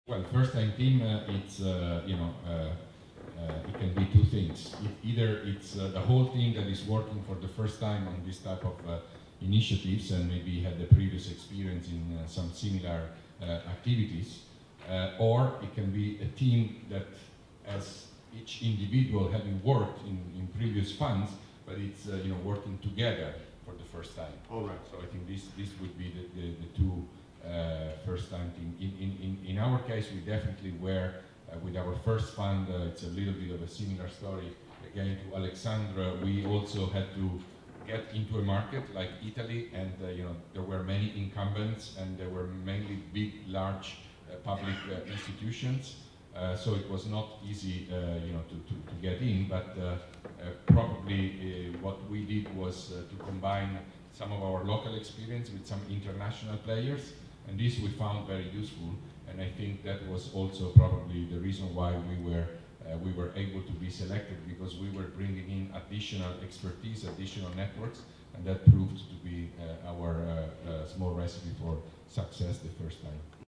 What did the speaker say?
Well, first-time team, it's it can be two things. Either it's the whole team that is working for the first time on this type of initiatives and maybe had the previous experience in some similar activities, or it can be a team that has each individual having worked in previous funds, but it's working together for the first time. All right. So I think this would be the two first-time team. In our case, we definitely were with our first fund. It's a little bit of a similar story. Again, to Alexandra, we also had to get into a market like Italy, and there were many incumbents, and there were mainly big, large public institutions. So it was not easy, to get in. But probably what we did was to combine some of our local experience with some international players, and this we found very useful. And I think that was also probably the reason why we were able to be selected, because we were bringing in additional expertise, additional networks, and that proved to be our small recipe for success the first time.